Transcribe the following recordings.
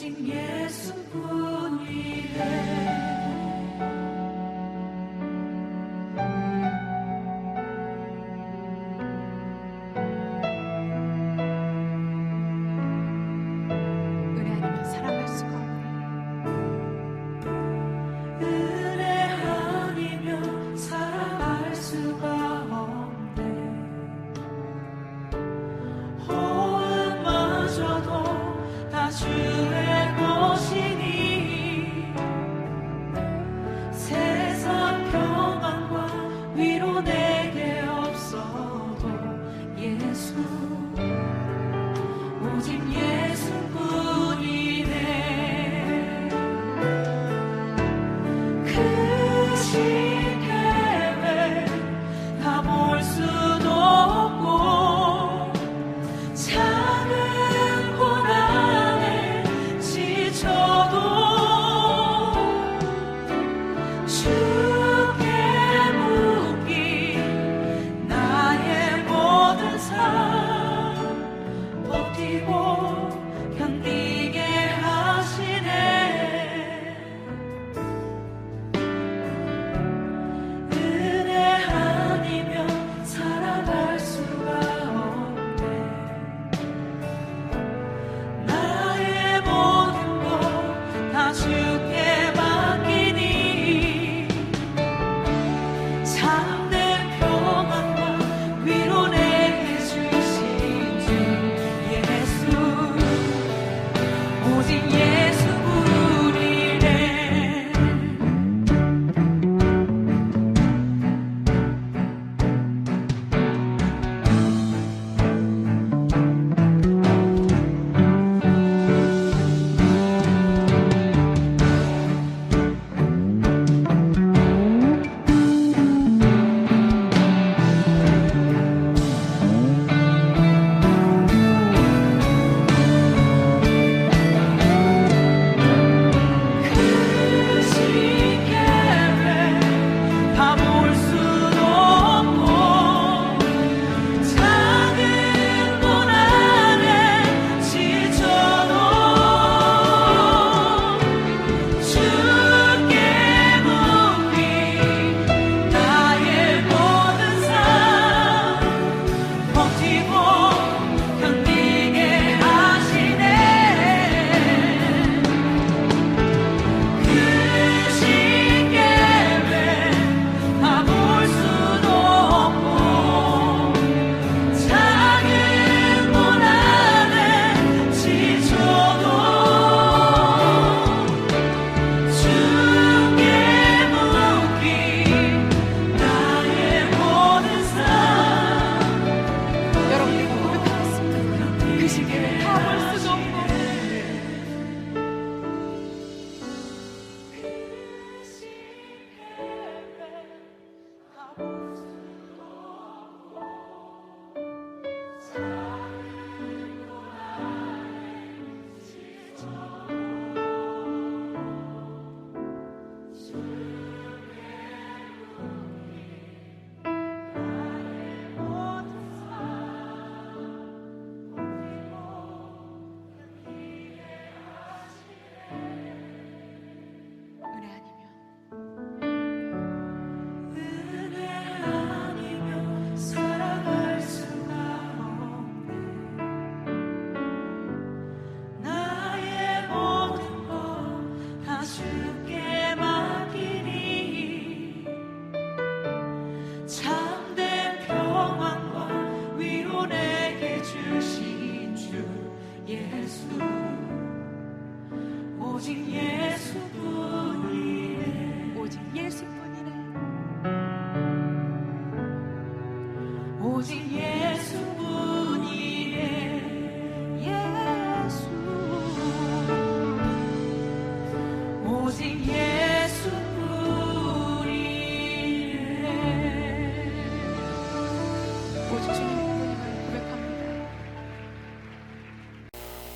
오직 예수뿐이네.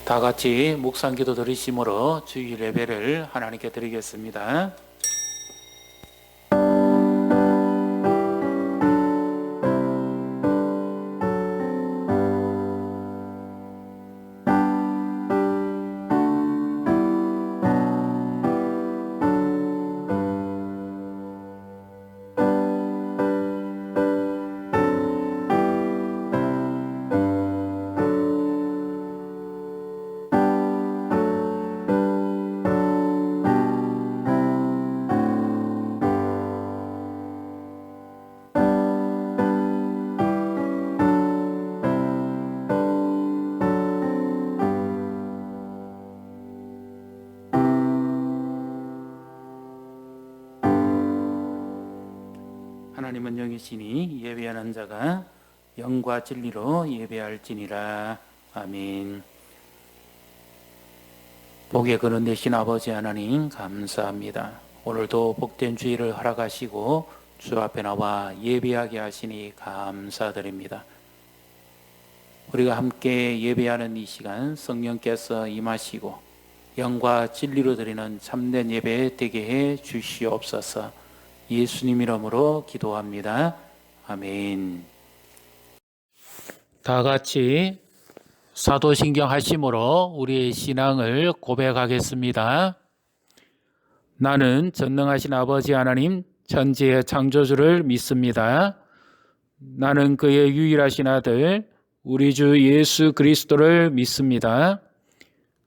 다 같이 묵상기도 드리심으로 주일 예배를 하나님께 드리겠습니다. 하나님은 영이시니 예배하는 자가 영과 진리로 예배할지니라. 아멘. 복의 근원 되신 아버지 하나님 감사합니다. 오늘도 복된 주일을 허락하시고 주 앞에 나와 예배하게 하시니 감사드립니다. 우리가 함께 예배하는 이 시간 성령께서 임하시고 영과 진리로 드리는 참된 예배 되게 해 주시옵소서. 예수님 이름으로 기도합니다. 아멘. 다 같이 사도신경 하심으로 우리의 신앙을 고백하겠습니다. 나는 전능하신 아버지 하나님 천지의 창조주를 믿습니다. 나는 그의 유일하신 아들 우리 주 예수 그리스도를 믿습니다.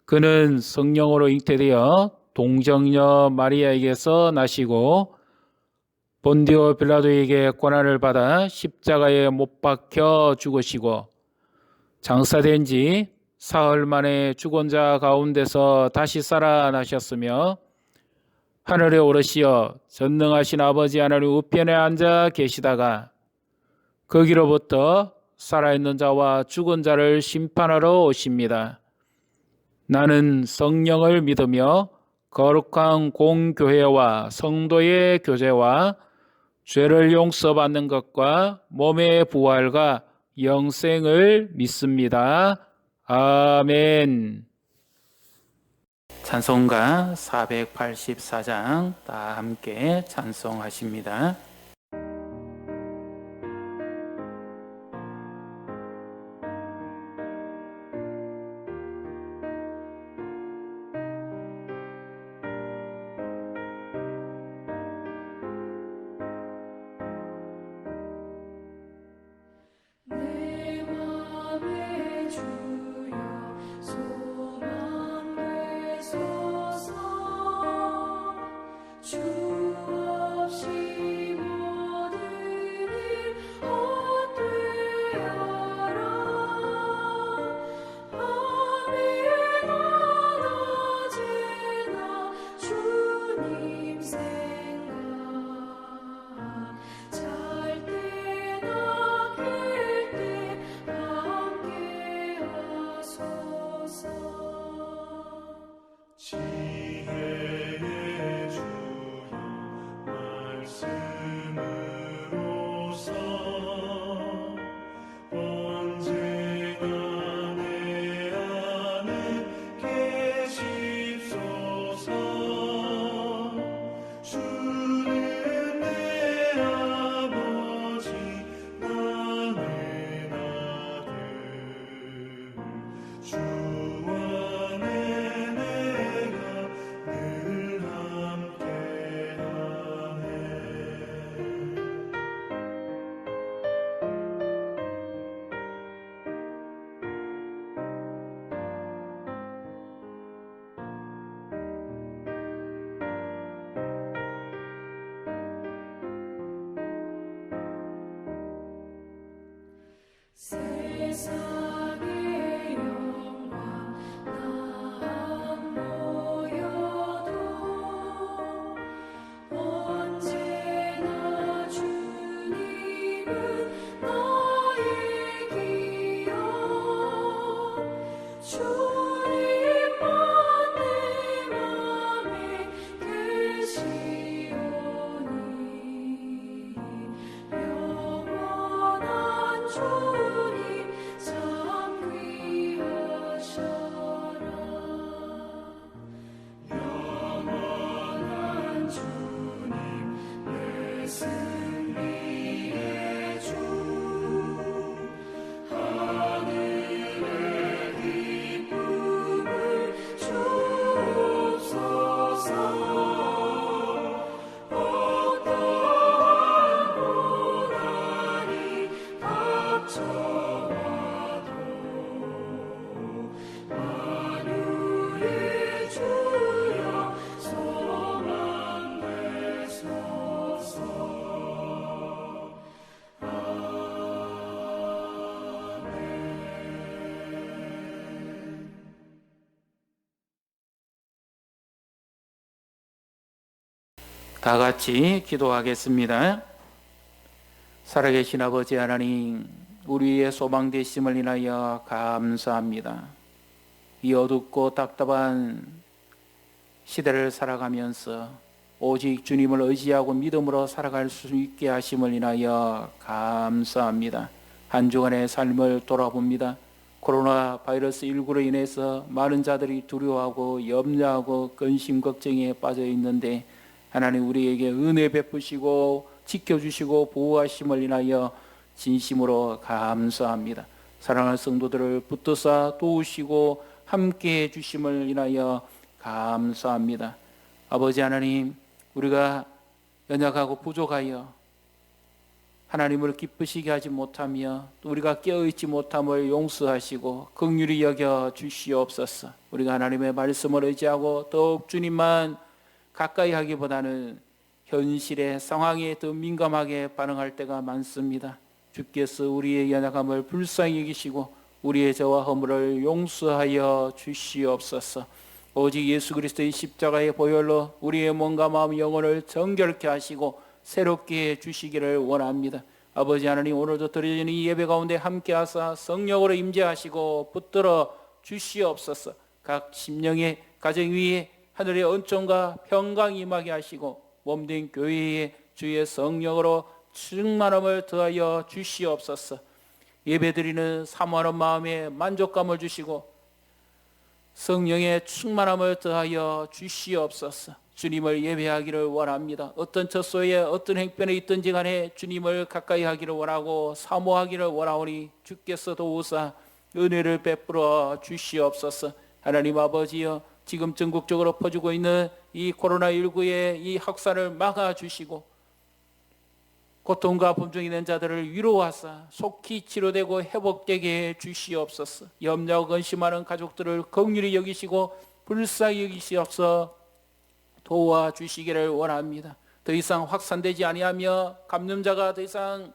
그는 성령으로 잉태되어 동정녀 마리아에게서 나시고 본디오 빌라도에게 고난을 받아 십자가에 못 박혀 죽으시고 장사된 지 사흘 만에 죽은 자 가운데서 다시 살아나셨으며 하늘에 오르시어 전능하신 아버지 하나님 우편에 앉아 계시다가 거기로부터 살아있는 자와 죽은 자를 심판하러 오십니다. 나는 성령을 믿으며 거룩한 공교회와 성도의 교제와 죄를 용서받는 것과 몸의 부활과 영생을 믿습니다. 아멘. 찬송가 484장 다 함께 찬송하십니다. 세상의 영광 난 모여도 언제나 주님은 나의 기여 주님만 내 맘에 계시오니 영원한 주님 참 귀하셔라. 영원한 주님 내 승리의 주 하늘의 기쁨을 주옵소서. 어떠한 고난이 닥쳐와도 만유의 주여 소망되소서. 다 같이 기도하겠습니다. 살아계신 아버지 하나님, 우리의 소망 되심을 인하여 감사합니다. 이 어둡고 답답한 시대를 살아가면서 오직 주님을 의지하고 믿음으로 살아갈 수 있게 하심을 인하여 감사합니다. 한 주간의 삶을 돌아봅니다. 코로나 바이러스 19로 인해서 많은 자들이 두려워하고 염려하고 근심 걱정에 빠져 있는데 하나님 우리에게 은혜 베푸시고 지켜주시고 보호하심을 인하여 진심으로 감사합니다. 사랑하는 성도들을 붙드사 도우시고 함께해 주심을 인하여 감사합니다. 아버지 하나님, 우리가 연약하고 부족하여 하나님을 기쁘시게 하지 못하며 또 우리가 깨어있지 못함을 용서하시고 긍휼히 여겨 주시옵소서. 우리가 하나님의 말씀을 의지하고 더욱 주님만 가까이 하기보다는 현실의 상황에 더 민감하게 반응할 때가 많습니다. 주께서 우리의 연약함을 불쌍히 여기시고 우리의 죄와 허물을 용서하여 주시옵소서. 오직 예수 그리스도의 십자가의 보혈로 우리의 몸과 마음 영혼을 정결케 하시고 새롭게 해주시기를 원합니다. 아버지 하나님, 오늘도 드려지는 이 예배 가운데 함께하사 성령으로 임재하시고 붙들어 주시옵소서. 각 심령의 가정 위에 하늘의 은총과 평강이 임하게 하시고 몸된 교회에 주의 성령으로 충만함을 더하여 주시옵소서. 예배드리는 사모하는 마음에 만족감을 주시고 성령의 충만함을 더하여 주시옵소서. 주님을 예배하기를 원합니다. 어떤 처소에 어떤 행편에 있든지 간에 주님을 가까이 하기를 원하고 사모하기를 원하오니 주께서 도우사 은혜를 베풀어 주시옵소서. 하나님 아버지여, 지금 전국적으로 퍼지고 있는 이 코로나19의 이 확산을 막아주시고 고통과 범중이 있는 자들을 위로하사 속히 치료되고 회복되게 해 주시옵소서. 염려하고 근심하는 가족들을 긍휼히 여기시고 불쌍히 여기시옵소서 도와주시기를 원합니다. 더 이상 확산되지 아니하며 감염자가 더 이상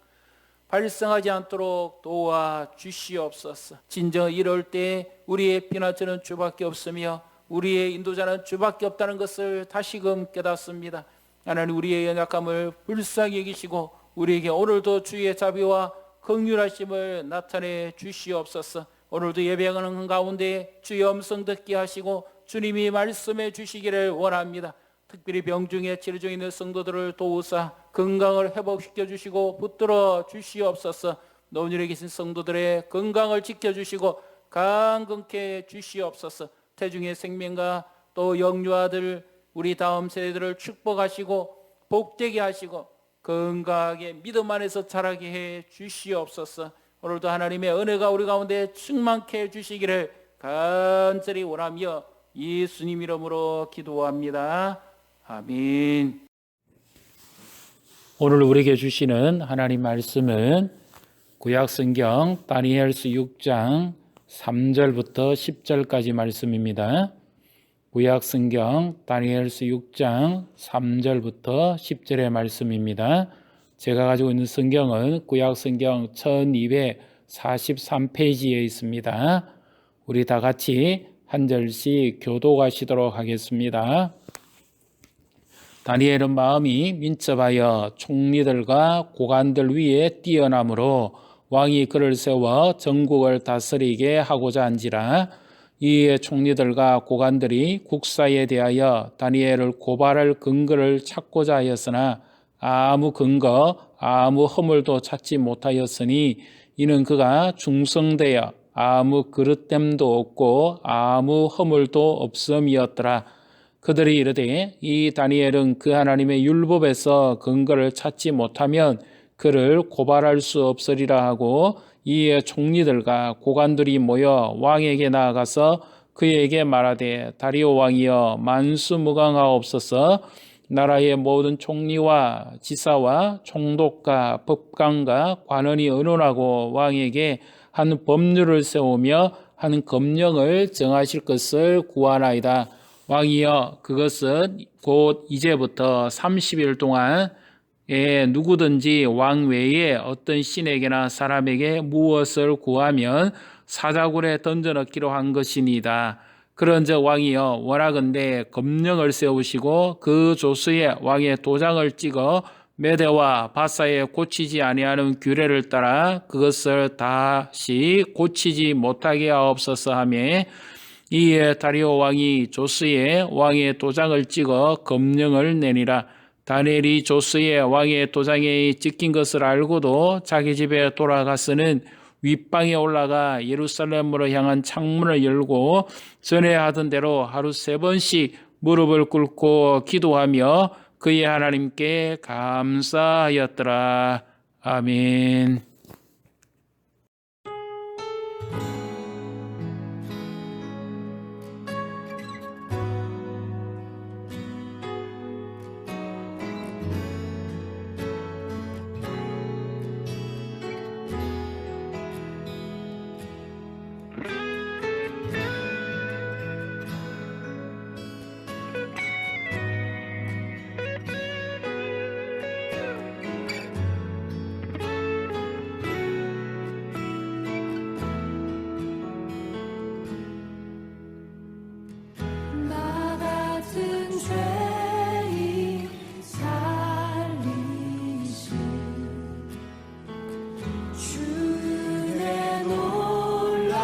발생하지 않도록 도와주시옵소서. 진정 이럴 때 우리의 피난처는 주밖에 없으며 우리의 인도자는 주밖에 없다는 것을 다시금 깨닫습니다. 하나님, 우리의 연약함을 불쌍히 여기시고 우리에게 오늘도 주의 자비와 긍휼하심을 나타내 주시옵소서. 오늘도 예배하는 가운데 주의 음성 듣게 하시고 주님이 말씀해 주시기를 원합니다. 특별히 병중에 치료 중에 있는 성도들을 도우사 건강을 회복시켜 주시고 붙들어 주시옵소서. 노년에 계신 성도들의 건강을 지켜주시고 강건케 주시옵소서. 태중의 생명과 또 영유아들 우리 다음 세대들을 축복하시고 복되게 하시고 건강하게 믿음 안에서 자라게 해 주시옵소서. 오늘도 하나님의 은혜가 우리 가운데 충만케 해 주시기를 간절히 원하며 예수님 이름으로 기도합니다. 아멘. 오늘 우리에게 주시는 하나님 말씀은 구약성경 다니엘서 6장 3절부터 10절까지 말씀입니다. 구약성경 다니엘서 6장 3절부터 10절의 말씀입니다. 제가 가지고 있는 성경은 구약성경 1243페이지에 있습니다. 우리 다 같이 한 절씩 교독하시도록 하겠습니다. 다니엘은 마음이 민첩하여 총리들과 고관들 위에 뛰어나므로 왕이 그를 세워 전국을 다스리게 하고자 한지라. 이에 총리들과 고관들이 국사에 대하여 다니엘을 고발할 근거를 찾고자 하였으나 아무 근거, 아무 허물도 찾지 못하였으니 이는 그가 중성되어 아무 그릇됨도 없고 아무 허물도 없음이었더라. 그들이 이르되 이 다니엘은 그 하나님의 율법에서 근거를 찾지 못하면 그를 고발할 수 없으리라 하고, 이에 총리들과 고관들이 모여 왕에게 나아가서 그에게 말하되 다리오 왕이여 만수무강하옵소서. 나라의 모든 총리와 지사와 총독과 법관과 관원이 의논하고 왕에게 한 법률을 세우며 한 검령을 정하실 것을 구하나이다. 왕이여 그것은 곧 이제부터 30일 동안 누구든지 왕 외에 어떤 신에게나 사람에게 무엇을 구하면 사자굴에 던져넣기로 한 것이니이다. 그런즉 왕이여 원하건대 검령을 세우시고 그 조서에 왕의 도장을 찍어 메대와 바사에 고치지 아니하는 규례를 따라 그것을 다시 고치지 못하게 하옵소서 하며 이에 다리오 왕이 조스의 왕의 도장을 찍어 검령을 내니라. 다니엘이 조스의 왕의 도장에 찍힌 것을 알고도 자기 집에 돌아가서는 윗방에 올라가 예루살렘으로 향한 창문을 열고 전에 하던 대로 하루 3번씩 무릎을 꿇고 기도하며 그의 하나님께 감사하였더라. 아멘. 나 같은 죄인 살리신 주의 놀라와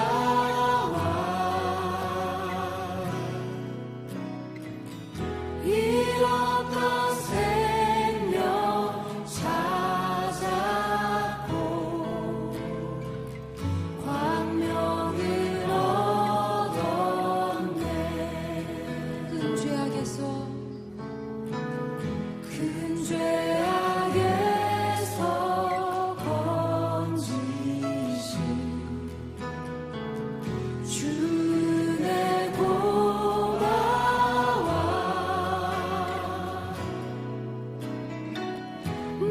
잃었던 생명 찾았고 광명을 얻었네. 큰 죄악에서 건지신 주의 고마워.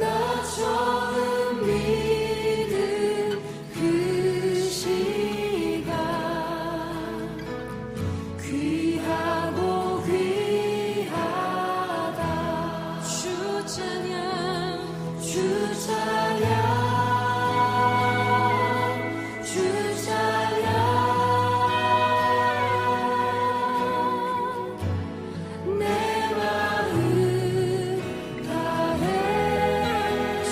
나 처음 믿은 그 시간 귀하고 귀하다. 주 찬양 주 찬양 주 찬양 내 마음 다해 주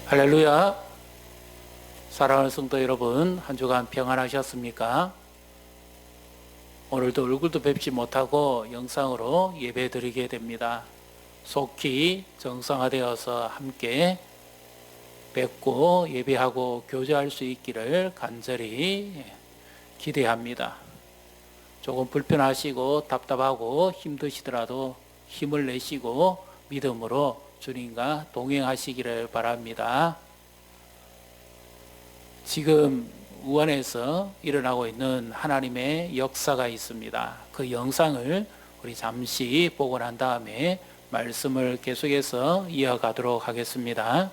할렐루야. 사랑하는 성도 여러분, 한 주간 평안하셨습니까? 오늘도 얼굴도 뵙지 못하고 영상으로 예배 드리게 됩니다. 속히 정상화되어서 함께 뵙고 예배하고 교제할 수 있기를 간절히 기대합니다. 조금 불편하시고 답답하고 힘드시더라도 힘을 내시고 믿음으로 주님과 동행하시기를 바랍니다. 지금 우한에서 일어나고 있는 하나님의 역사가 있습니다. 그 영상을 우리 잠시 보고 난 다음에 말씀을 계속해서 이어가도록 하겠습니다.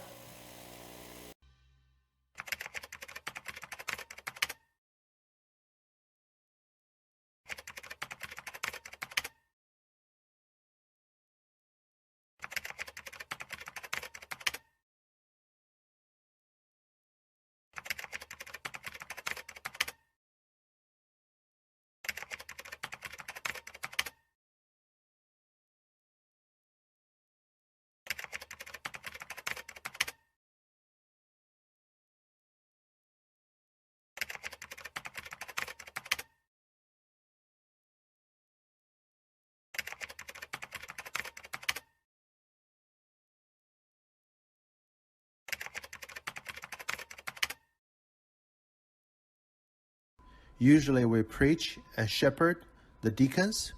Usually we preach and shepherd the deacons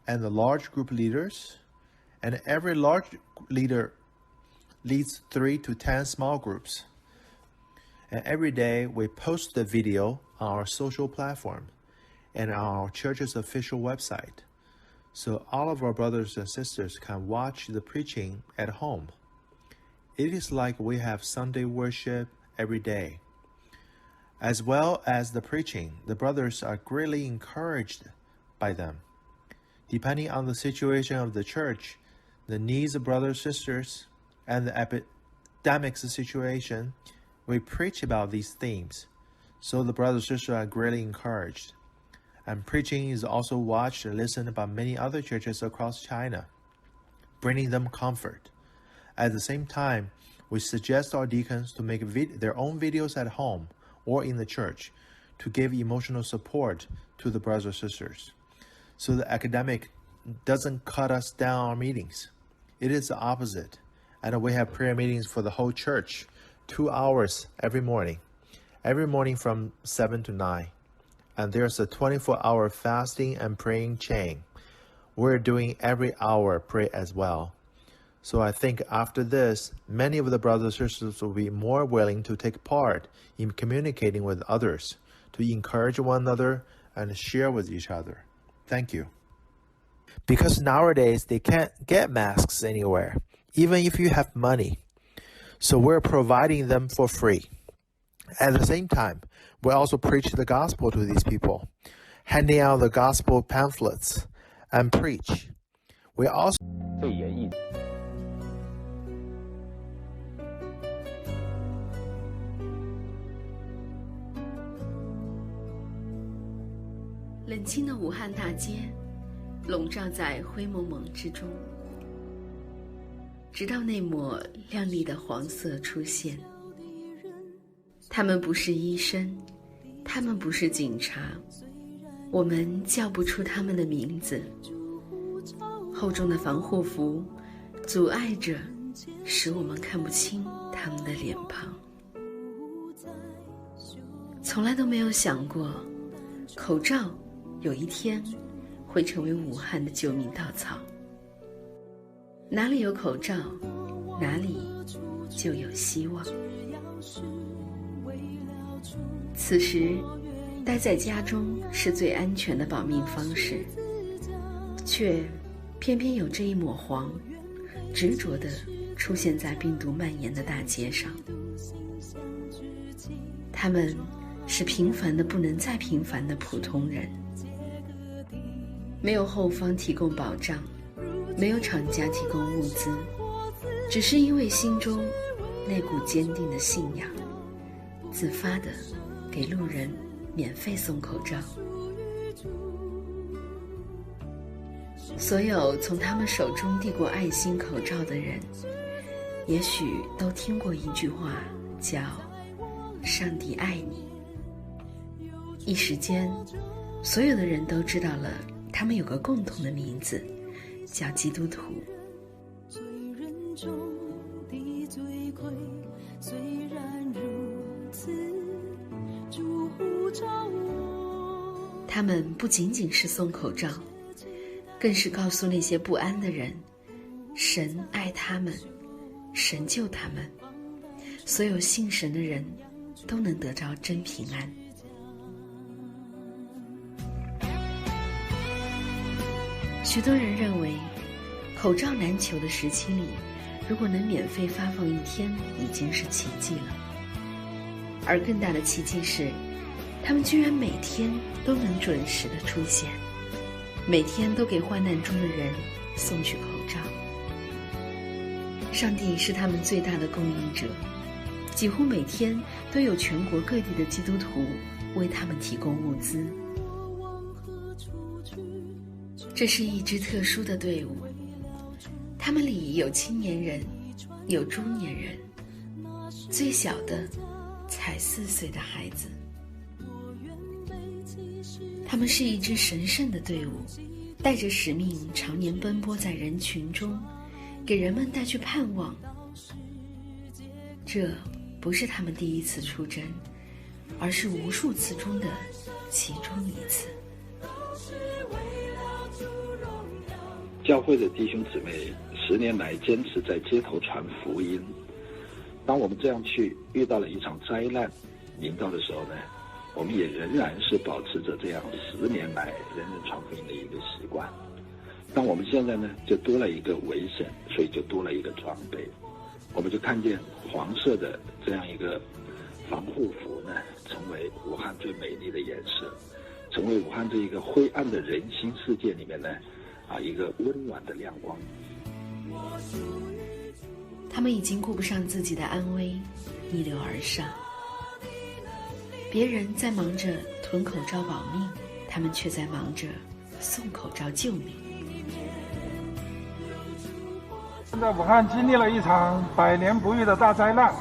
and the large group leaders, and every large leader leads 3 to 10 small groups. And every day we post the video on our social platform and on our church's official website, so all of our brothers and sisters can watch the preaching at home. It is like we have Sunday worship every day. As well as the preaching, the brothers are greatly encouraged by them. Depending on the situation of the church, the needs of brothers and sisters, and the epidemic situation, we preach about these themes. So the brothers and sisters are greatly encouraged. And preaching is also watched and listened by many other churches across China, bringing them comfort. At the same time, we suggest our deacons to make their own videos at home or in the church to give emotional support to the brothers and sisters. So the academic doesn't cut us down our meetings. It is the opposite. And we have prayer meetings for the whole church, 2 hours every morning from 7 to 9. And there's a 24-hour fasting and praying chain. We're doing every hour pray as well. So I think after this, many of the brothers and sisters will be more willing to take part in communicating with others, to encourage one another and share with each other. Thank you. Because nowadays they can't get masks anywhere, even if you have money. So we're providing them for free. At the same time, we also preach the gospel to these people, handing out the gospel pamphlets and preach. We also 肺炎疫冷清的武汉大街，笼罩在灰蒙蒙之中，直到那抹亮丽的黄色出现。他们不是医生，他们不是警察，我们叫不出他们的名字。厚重的防护服阻碍着，使我们看不清他们的脸庞。从来都没有想过，口罩有一天会成为武汉的救命稻草。哪里有口罩，哪里就有希望。此时待在家中是最安全的保命方式，却偏偏有这一抹黄执着地出现在病毒蔓延的大街上。他们是平凡的不能再平凡的普通人，没有后方提供保障，没有厂家提供物资，只是因为心中那股坚定的信仰，自发地给路人免费送口罩。所有从他们手中递过爱心口罩的人，也许都听过一句话，叫“上帝爱你”。一时间，所有的人都知道了，他们有个共同的名字，叫基督徒。罪人中的罪魁，虽然如此，主呼召我。他们不仅仅是送口罩，更是告诉那些不安的人，神爱他们，神救他们，所有信神的人都能得着真平安。许多人认为，口罩难求的时期里，如果能免费发放1天，已经是奇迹了。而更大的奇迹是，他们居然每天都能准时的出现，每天都给患难中的人送去口罩。上帝是他们最大的供应者，几乎每天都有全国各地的基督徒为他们提供物资。这是一支特殊的队伍，他们里有青年人，有中年人，最小的才4岁的孩子。他们是一支神圣的队伍，带着使命，常年奔波在人群中，给人们带去盼望。这不是他们第一次出征，而是无数次中的其中一次。教会的弟兄姊妹10年来坚持在街头传福音。当我们这样去遇到了一场灾难临到的时候呢，我们也仍然是保持着这样10年来人人传福音的一个习惯。但我们现在呢，就多了一个危险，所以就多了一个装备。我们就看见黄色的这样一个防护服呢，成为武汉最美丽的颜色，成为武汉这一个灰暗的人心世界里面呢，一个温暖的亮光。他们已经顾不上自己的安危，逆流而上。别人在忙着囤口罩保命，他们却在忙着送口罩救命。现在武汉经历了一场100年不遇的大灾难，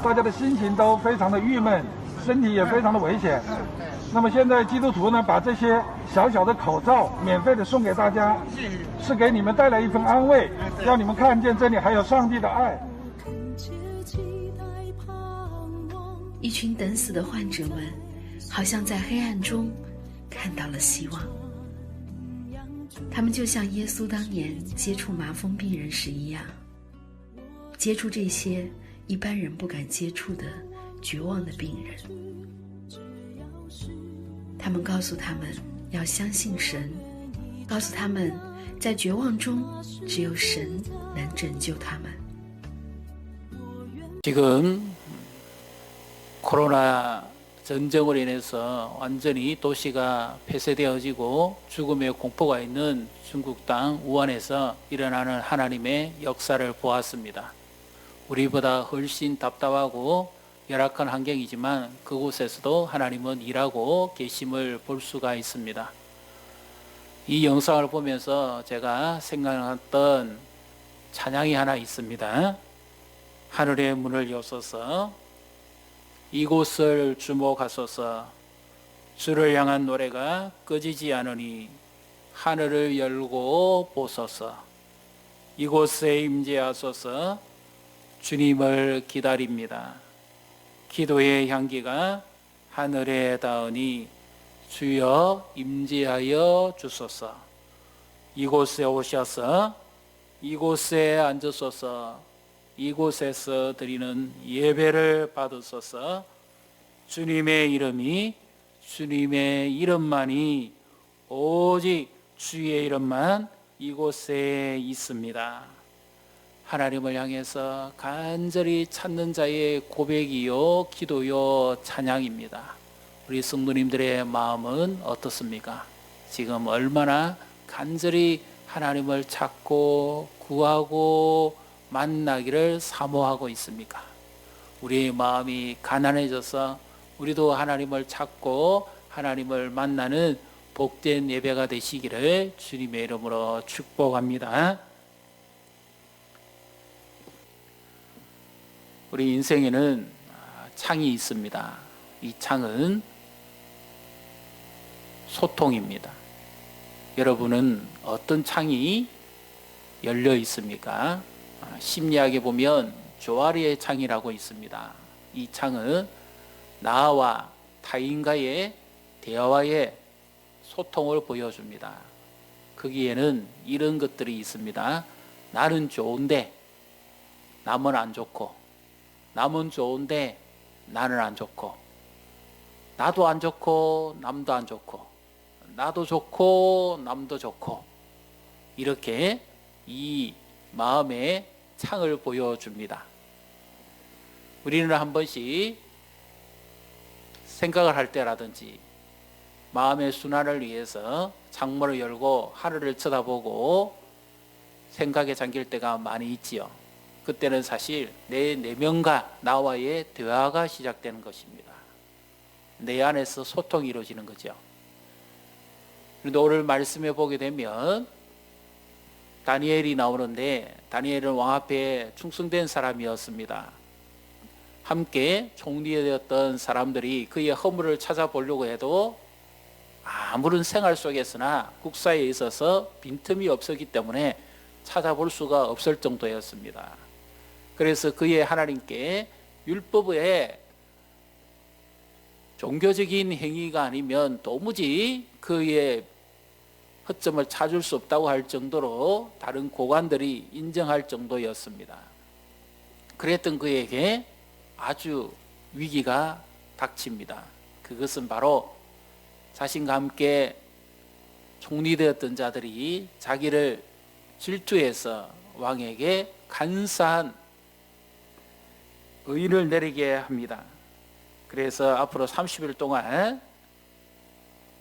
大家的心情都非常的郁闷，身体也非常的危险。那么现在基督徒呢，把这些小小的口罩免费的送给大家，是给你们带来一份安慰，让你们看见这里还有上帝的爱。一群等死的患者们，好像在黑暗中看到了希望。他们就像耶稣当年接触麻风病人时一样，接触这些一般人不敢接触的绝望的病人。他们告诉他们要相信神，告诉他们在绝望中只有神能拯救他们。 지금 코로나 전쟁으로 인해서 완전히 도시가 폐쇄되어지고 죽음의 공포가 있는 중국 땅 우한에서 일어나는 하나님의 역사를 보았습니다. 우리보다 훨씬 답답하고 열악한 환경이지만 그곳에서도 하나님은 일하고 계심을 볼 수가 있습니다. 이 영상을 보면서 제가 생각났던 찬양이 하나 있습니다. 하늘의 문을 여소서 이곳을 주목하소서 주를 향한 노래가 꺼지지 않으니 하늘을 열고 보소서 이곳에 임재하소서 주님을 기다립니다. 기도의 향기가 하늘에 닿으니 주여 임재하여 주소서 이곳에 오셔서 이곳에 앉으소서 이곳에서 드리는 예배를 받으소서 주님의 이름만이 오직 주의 이름만 이곳에 있습니다. 하나님을 향해서 간절히 찾는 자의 고백이요 기도요 찬양입니다. 우리 성도님들의 마음은 어떻습니까? 지금 얼마나 간절히 하나님을 찾고 구하고 만나기를 사모하고 있습니까? 우리의 마음이 가난해져서 우리도 하나님을 찾고 하나님을 만나는 복된 예배가 되시기를 주님의 이름으로 축복합니다. 우리 인생에는 창이 있습니다. 이 창은 소통입니다. 여러분은 어떤 창이 열려 있습니까? 심리학에 보면 조아리의 창이라고 있습니다. 이 창은 나와 타인과의 대화의 소통을 보여줍니다. 거기에는 이런 것들이 있습니다. 나는 좋은데 남은 안 좋고, 남은 좋은데 나는 안 좋고, 나도 안 좋고 남도 안 좋고, 나도 좋고 남도 좋고, 이렇게 이 마음의 창을 보여줍니다. 우리는 한 번씩 생각을 할 때라든지 마음의 순환을 위해서 창문을 열고 하늘을 쳐다보고 생각에 잠길 때가 많이 있지요. 그때는 사실 내 내면과 나와의 대화가 시작되는 것입니다. 내 안에서 소통이 이루어지는 거죠. 그런데 오늘 말씀해 보게 되면 다니엘이 나오는데, 다니엘은 왕 앞에 충성된 사람이었습니다. 함께 총리되었던 사람들이 그의 허물을 찾아보려고 해도 아무런 생활 속에서나 국사에 있어서 빈틈이 없었기 때문에 찾아볼 수가 없을 정도였습니다. 그래서 그의 하나님께 율법에 종교적인 행위가 아니면 도무지 그의 허점을 찾을 수 없다고 할 정도로 다른 고관들이 인정할 정도였습니다. 그랬던 그에게 아주 위기가 닥칩니다. 그것은 바로 자신과 함께 총리되었던 자들이 자기를 질투해서 왕에게 간사한 의인을 내리게 합니다. 그래서 앞으로 30일 동안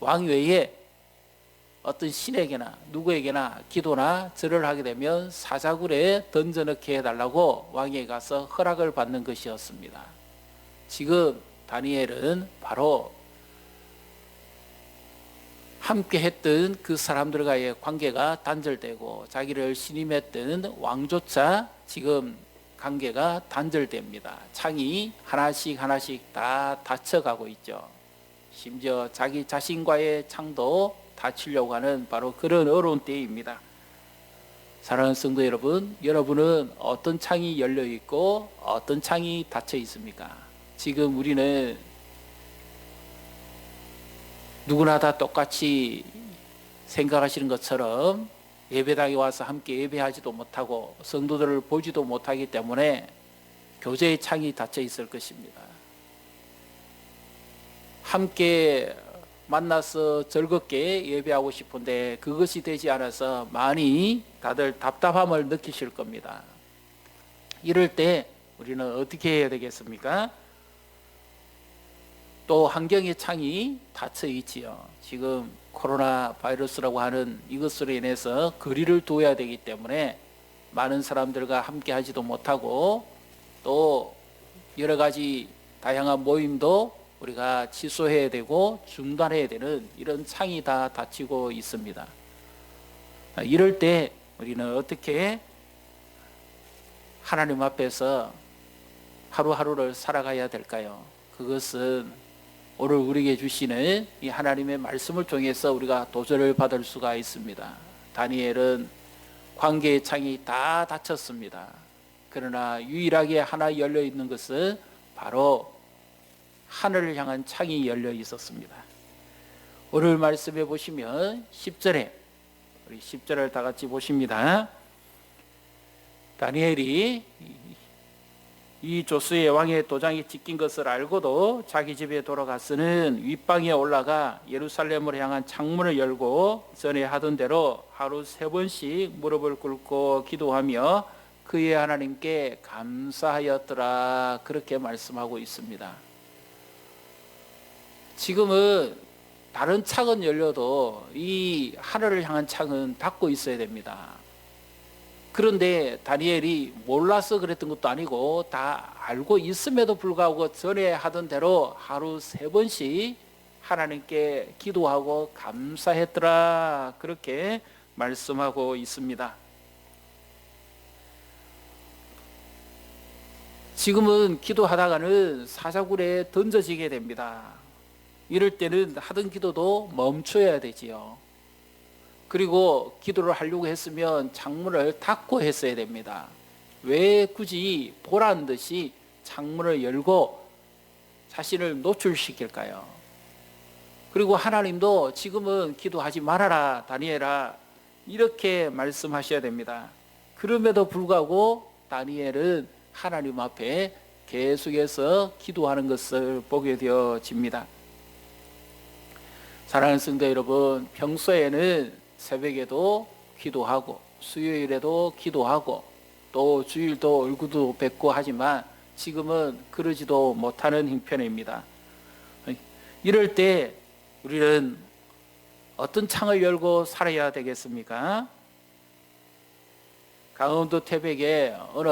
왕 외에 어떤 신에게나 누구에게나 기도나 절을 하게 되면 사자굴에 던져넣게 해달라고 왕에게 가서 허락을 받는 것이었습니다. 지금 다니엘은 바로 함께 했던 그 사람들과의 관계가 단절되고 자기를 신임했던 왕조차 지금 관계가 단절됩니다. 창이 하나씩 다 닫혀가고 있죠. 심지어 자기 자신과의 창도 닫히려고 하는 바로 그런 어려운 때입니다. 사랑하는 성도 여러분, 여러분은 어떤 창이 열려 있고 어떤 창이 닫혀 있습니까? 지금 우리는 누구나 다 똑같이 생각하시는 것처럼 예배당에 와서 함께 예배하지도 못하고 성도들을 보지도 못하기 때문에 교제의 창이 닫혀 있을 것입니다. 함께 만나서 즐겁게 예배하고 싶은데 그것이 되지 않아서 많이 다들 답답함을 느끼실 겁니다. 이럴 때 우리는 어떻게 해야 되겠습니까? 또 환경의 창이 닫혀 있지요. 지금 코로나 바이러스라고 하는 이것으로 인해서 거리를 두어야 되기 때문에 많은 사람들과 함께 하지도 못하고 또 여러 가지 다양한 모임도 우리가 취소해야 되고 중단해야 되는 이런 창이 다 닫히고 있습니다. 이럴 때 우리는 어떻게 하나님 앞에서 하루하루를 살아가야 될까요? 그것은 오늘 우리에게 주시는 이 하나님의 말씀을 통해서 우리가 도전을 받을 수가 있습니다. 다니엘은 관계의 창이 다 닫혔습니다. 그러나 유일하게 하나 열려 있는 것은 바로 하늘을 향한 창이 열려 있었습니다. 오늘 말씀해 보시면 10절에 우리 10절을 다 같이 보십니다. 다니엘이 이 조스의 왕의 도장이 찍힌 것을 알고도 자기 집에 돌아가서는 윗방에 올라가 예루살렘을 향한 창문을 열고 전에 하던 대로 하루 3번씩 무릎을 꿇고 기도하며 그의 하나님께 감사하였더라. 그렇게 말씀하고 있습니다. 지금은 다른 창은 열려도 이 하늘을 향한 창은 닫고 있어야 됩니다. 그런데 다니엘이 몰라서 그랬던 것도 아니고 다 알고 있음에도 불구하고 전에 하던 대로 하루 3번씩 하나님께 기도하고 감사했더라. 그렇게 말씀하고 있습니다. 지금은 기도하다가는 사자굴에 던져지게 됩니다. 이럴 때는 하던 기도도 멈춰야 되지요. 그리고 기도를 하려고 했으면 창문을 닫고 했어야 됩니다. 왜 굳이 보란 듯이 창문을 열고 자신을 노출시킬까요? 그리고 하나님도 지금은 기도하지 말아라 다니엘아 이렇게 말씀하셔야 됩니다. 그럼에도 불구하고 다니엘은 하나님 앞에 계속해서 기도하는 것을 보게 되어집니다. 사랑하는 성도 여러분, 평소에는 새벽에도 기도하고 수요일에도 기도하고 또 주일도 얼굴도 뵙고 하지만 지금은 그러지도 못하는 형편입니다. 이럴 때 우리는 어떤 창을 열고 살아야 되겠습니까? 강원도 태백의 어느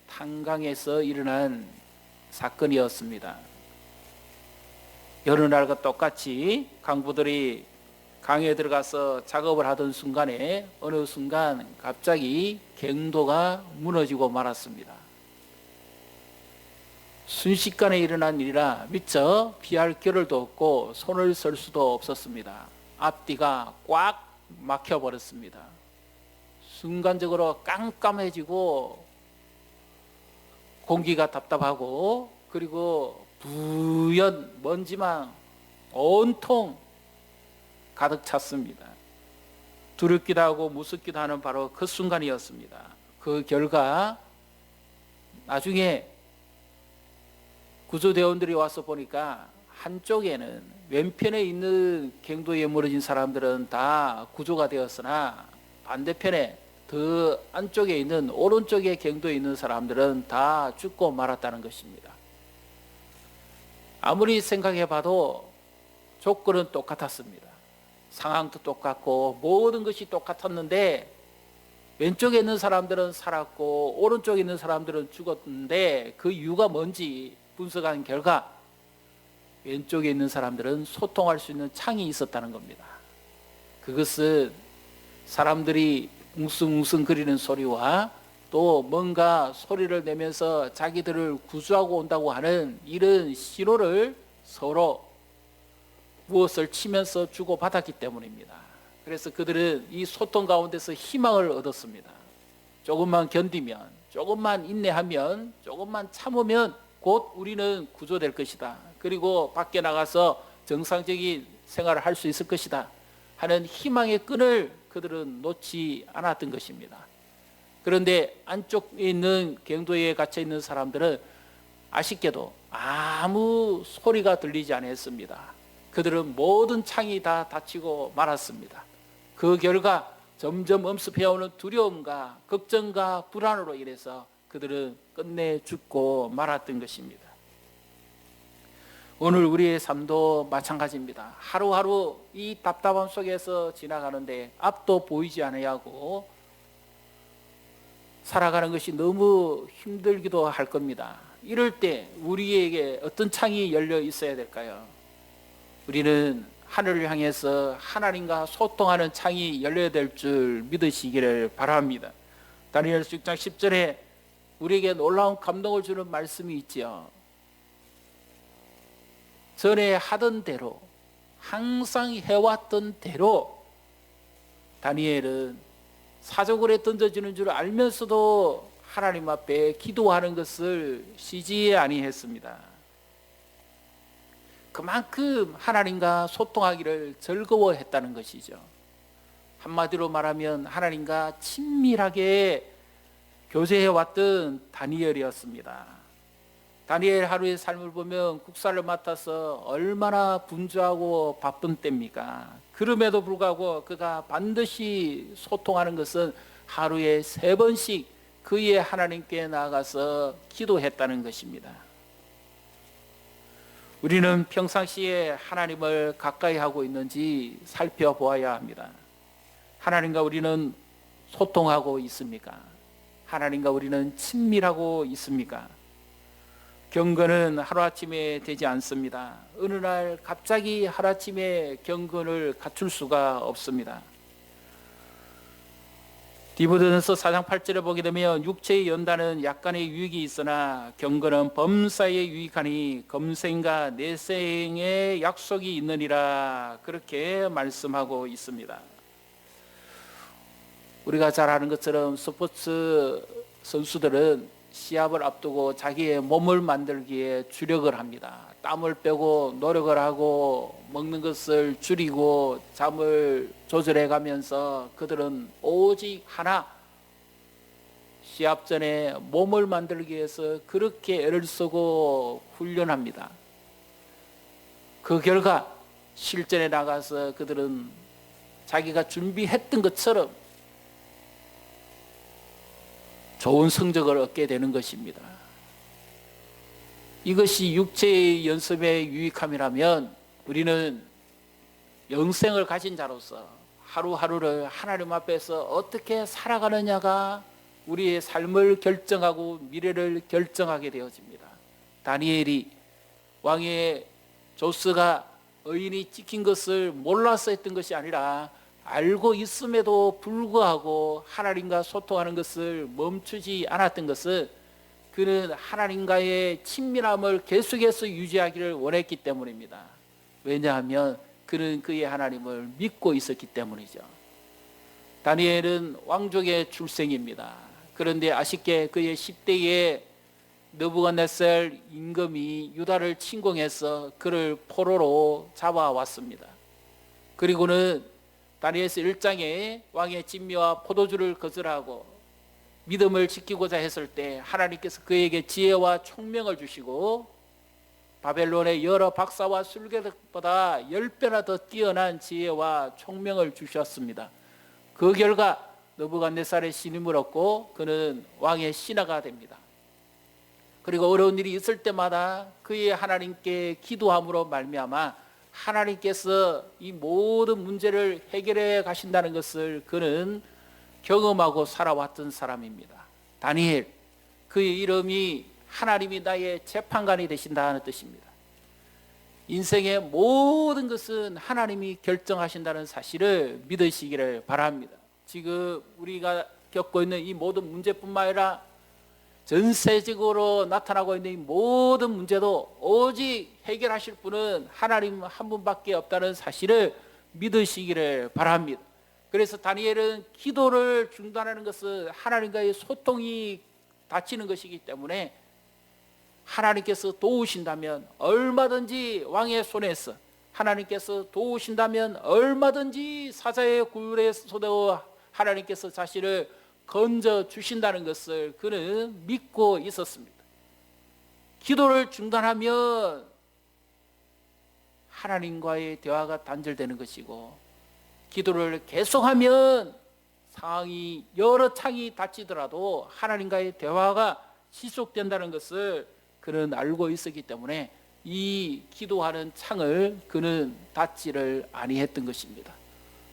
탄강에서 일어난 사건이었습니다. 여느 날과 똑같이 강부들이 강에 들어가서 작업을 하던 순간에 어느 순간 갑자기 갱도가 무너지고 말았습니다. 순식간에 일어난 일이라 미처 피할 겨를도 없고 손을 쓸 수도 없었습니다. 앞뒤가 꽉 막혀버렸습니다. 순간적으로 깜깜해지고 공기가 답답하고 그리고 부연 먼지만 온통 가득 찼습니다. 두렵기도 하고 무섭기도 하는 바로 그 순간이었습니다. 그 결과 나중에 구조대원들이 와서 보니까 한쪽에는 왼편에 있는 갱도에 무너진 사람들은 다 구조가 되었으나 반대편에 더 안쪽에 있는 오른쪽에 갱도에 있는 사람들은 다 죽고 말았다는 것입니다. 아무리 생각해봐도 조건은 똑같았습니다. 상황도 똑같고 모든 것이 똑같았는데 왼쪽에 있는 사람들은 살았고 오른쪽에 있는 사람들은 죽었는데 그 이유가 뭔지 분석한 결과 왼쪽에 있는 사람들은 소통할 수 있는 창이 있었다는 겁니다. 그것은 사람들이 웅승웅승거리는 소리와 또 뭔가 소리를 내면서 자기들을 구조하고 온다고 하는 이런 신호를 서로 무엇을 치면서 주고받았기 때문입니다. 그래서 그들은 이 소통 가운데서 희망을 얻었습니다. 조금만 견디면, 조금만 인내하면, 조금만 참으면 곧 우리는 구조될 것이다. 그리고 밖에 나가서 정상적인 생활을 할 수 있을 것이다 하는 희망의 끈을 그들은 놓지 않았던 것입니다. 그런데 안쪽에 있는 갱도에 갇혀 있는 사람들은 아쉽게도 아무 소리가 들리지 않았습니다. 그들은 모든 창이 다 닫히고 말았습니다. 그 결과 점점 엄습해오는 두려움과 걱정과 불안으로 인해서 그들은 끝내 죽고 말았던 것입니다. 오늘 우리의 삶도 마찬가지입니다. 하루하루 이 답답함 속에서 지나가는데 앞도 보이지 않아야하고 살아가는 것이 너무 힘들기도 할 겁니다. 이럴 때 우리에게 어떤 창이 열려 있어야 될까요? 우리는 하늘을 향해서 하나님과 소통하는 창이 열려야 될 줄 믿으시기를 바랍니다. 다니엘서 6장 10절에 우리에게 놀라운 감동을 주는 말씀이 있지요. 전에 하던 대로 항상 해왔던 대로 다니엘은 사자굴에 던져지는 줄 알면서도 하나님 앞에 기도하는 것을 쉬지 아니했습니다. 그만큼 하나님과 소통하기를 즐거워했다는 것이죠. 한마디로 말하면 하나님과 친밀하게 교제해왔던 다니엘이었습니다. 다니엘 하루의 삶을 보면 국사를 맡아서 얼마나 분주하고 바쁜 때입니까? 그럼에도 불구하고 그가 반드시 소통하는 것은 하루에 3번씩 그의 하나님께 나아가서 기도했다는 것입니다. 우리는 평상시에 하나님을 가까이 하고 있는지 살펴보아야 합니다. 하나님과 우리는 소통하고 있습니까? 하나님과 우리는 친밀하고 있습니까? 경건은 하루아침에 되지 않습니다. 어느 날 갑자기 하루아침에 경건을 갖출 수가 없습니다. 디모데전서 4장 8절에 보게 되면 육체의 연단은 약간의 유익이 있으나 경건은 범사에 유익하니 검생과 내생의 약속이 있느니라, 그렇게 말씀하고 있습니다. 우리가 잘 아는 것처럼 스포츠 선수들은 시합을 앞두고 자기의 몸을 만들기에 주력을 합니다. 땀을 빼고 노력을 하고 먹는 것을 줄이고 잠을 조절해 가면서 그들은 오직 하나, 시합 전에 몸을 만들기 위해서 그렇게 애를 쓰고 훈련합니다. 그 결과 실전에 나가서 그들은 자기가 준비했던 것처럼 좋은 성적을 얻게 되는 것입니다. 이것이 육체의 연습의 유익함이라면 우리는 영생을 가진 자로서 하루하루를 하나님 앞에서 어떻게 살아가느냐가 우리의 삶을 결정하고 미래를 결정하게 되어집니다. 다니엘이 왕의 조스가 의인이 찍힌 것을 몰라서 했던 것이 아니라 알고 있음에도 불구하고 하나님과 소통하는 것을 멈추지 않았던 것은 그는 하나님과의 친밀함을 계속해서 유지하기를 원했기 때문입니다. 왜냐하면 그는 그의 하나님을 믿고 있었기 때문이죠. 다니엘은 왕족의 출생입니다. 그런데 아쉽게 그의 10대에 느부갓네살 임금이 유다를 침공해서 그를 포로로 잡아왔습니다. 그리고는 다니엘서 1장에 왕의 진미와 포도주를 거절하고 믿음을 지키고자 했을 때 하나님께서 그에게 지혜와 총명을 주시고 바벨론의 여러 박사와 술객보다 10배나 더 뛰어난 지혜와 총명을 주셨습니다. 그 결과 느부갓네살의 신임을 얻고 그는 왕의 신하가 됩니다. 그리고 어려운 일이 있을 때마다 그의 하나님께 기도함으로 말미암아 하나님께서 이 모든 문제를 해결해 가신다는 것을 그는 경험하고 살아왔던 사람입니다. 다니엘, 그의 이름이 하나님이 나의 재판관이 되신다는 뜻입니다. 인생의 모든 것은 하나님이 결정하신다는 사실을 믿으시기를 바랍니다. 지금 우리가 겪고 있는 이 모든 문제뿐만 아니라 전 세적으로 나타나고 있는 이 모든 문제도 오직 해결하실 분은 하나님 한 분밖에 없다는 사실을 믿으시기를 바랍니다. 그래서 다니엘은 기도를 중단하는 것은 하나님과의 소통이 닫히는 것이기 때문에 하나님께서 도우신다면 얼마든지 왕의 손에서, 하나님께서 도우신다면 얼마든지 사자의 굴에서도 하나님께서 자신을 건져 주신다는 것을 그는 믿고 있었습니다. 기도를 중단하면 하나님과의 대화가 단절되는 것이고, 기도를 계속하면 상황이 여러 창이 닫히더라도 하나님과의 대화가 지속된다는 것을 그는 알고 있었기 때문에 이 기도하는 창을 그는 닫지를 아니했던 것입니다.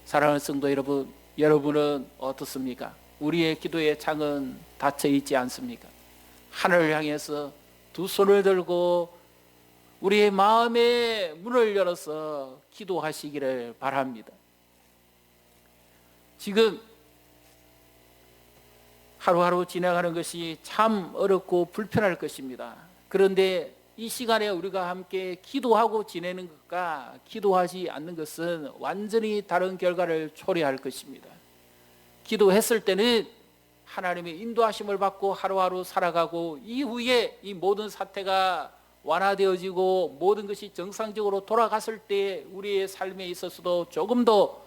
사랑하는 성도 여러분, 여러분은 어떻습니까? 우리의 기도의 창은 닫혀 있지 않습니까? 하늘을 향해서 두 손을 들고 우리의 마음의 문을 열어서 기도하시기를 바랍니다. 지금 하루하루 지나가는 것이 참 어렵고 불편할 것입니다. 그런데 이 시간에 우리가 함께 기도하고 지내는 것과 기도하지 않는 것은 완전히 다른 결과를 초래할 것입니다. 기도했을 때는 하나님의 인도하심을 받고 하루하루 살아가고 이후에 이 모든 사태가 완화되어지고 모든 것이 정상적으로 돌아갔을 때 우리의 삶에 있어서도 조금 더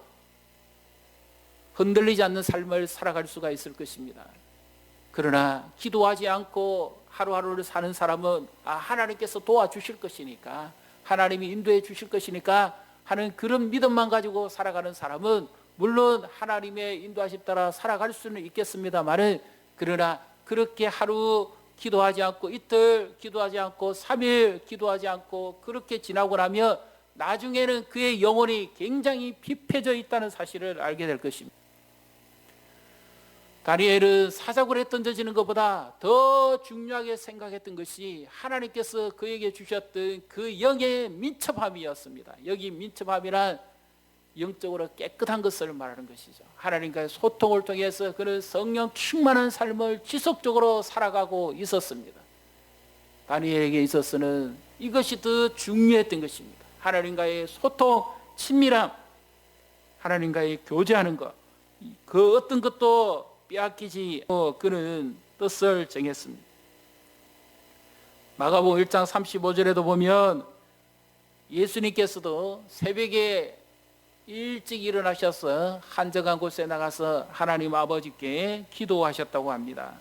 흔들리지 않는 삶을 살아갈 수가 있을 것입니다. 그러나 기도하지 않고 하루하루를 사는 사람은 하나님께서 도와주실 것이니까, 하나님이 인도해 주실 것이니까 하는 그런 믿음만 가지고 살아가는 사람은 물론 하나님의 인도하심 따라 살아갈 수는 있겠습니다만은, 그러나 그렇게 하루 기도하지 않고 이틀 기도하지 않고 3일 기도하지 않고 그렇게 지나고 나면 나중에는 그의 영혼이 굉장히 피폐져 있다는 사실을 알게 될 것입니다. 다니엘은 사자굴에 던져지는 것보다 더 중요하게 생각했던 것이 하나님께서 그에게 주셨던 그 영의 민첩함이었습니다. 여기 민첩함이란 영적으로 깨끗한 것을 말하는 것이죠. 하나님과의 소통을 통해서 그는 성령 충만한 삶을 지속적으로 살아가고 있었습니다. 다니엘에게 있어서는 이것이 더 중요했던 것입니다. 하나님과의 소통, 친밀함, 하나님과의 교제하는 것, 그 어떤 것도 빼앗기지 그는 뜻을 정했습니다. 마가복음 1장 35절에도 보면 예수님께서도 새벽에 일찍 일어나셔서 한적한 곳에 나가서 하나님 아버지께 기도하셨다고 합니다.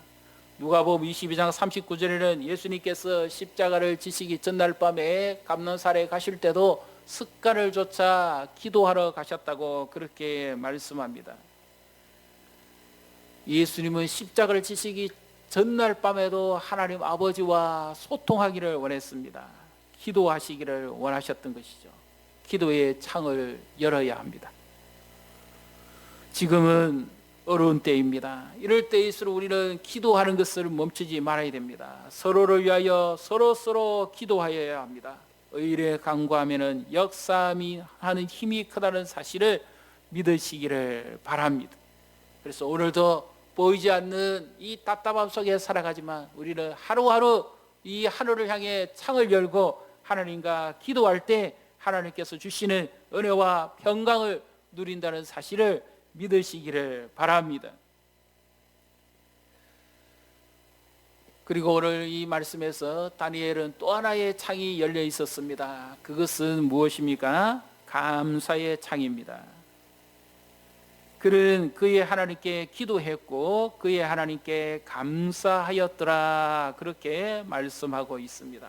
누가복음 22장 39절에는 예수님께서 십자가를 지시기 전날 밤에 감난산에 가실 때도 습관을 좇아 기도하러 가셨다고 그렇게 말씀합니다. 예수님은 십자가를 지시기 전날 밤에도 하나님 아버지와 소통하기를 원했습니다. 기도하시기를 원하셨던 것이죠. 기도의 창을 열어야 합니다. 지금은 어려운 때입니다. 이럴 때일수록 우리는 기도하는 것을 멈추지 말아야 됩니다. 서로를 위하여 서로 기도하여야 합니다. 의인의 간구하면은 역사하는 힘이 크다는 사실을 믿으시기를 바랍니다. 그래서 오늘도 보이지 않는 이 답답함 속에 살아가지만 우리는 하루하루 이 하늘을 향해 창을 열고 하나님과 기도할 때 하나님께서 주시는 은혜와 평강을 누린다는 사실을 믿으시기를 바랍니다. 그리고 오늘 이 말씀에서 다니엘은 또 하나의 창이 열려 있었습니다. 그것은 무엇입니까? 감사의 창입니다. 그는 그의 하나님께 기도했고 그의 하나님께 감사하였더라 그렇게 말씀하고 있습니다.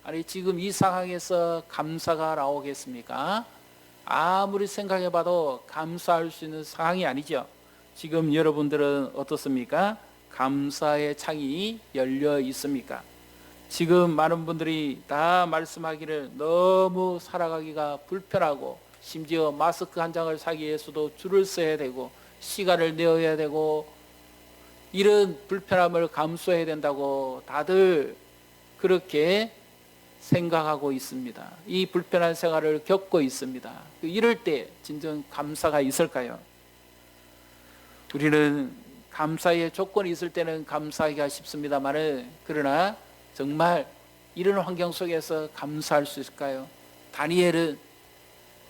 아니 지금 이 상황에서 감사가 나오겠습니까? 아무리 생각해봐도 감사할 수 있는 상황이 아니죠. 지금 여러분들은 어떻습니까? 감사의 창이 열려 있습니까? 지금 많은 분들이 다 말씀하기를 너무 살아가기가 불편하고 심지어 마스크 한 장을 사기 위해서도 줄을 서야 되고 시간을 내어야 되고 이런 불편함을 감수해야 된다고 다들 그렇게 생각하고 있습니다. 이 불편한 생활을 겪고 있습니다. 이럴 때 진정 감사가 있을까요? 우리는 감사의 조건이 있을 때는 감사하기가 쉽습니다만 그러나 정말 이런 환경 속에서 감사할 수 있을까요? 다니엘은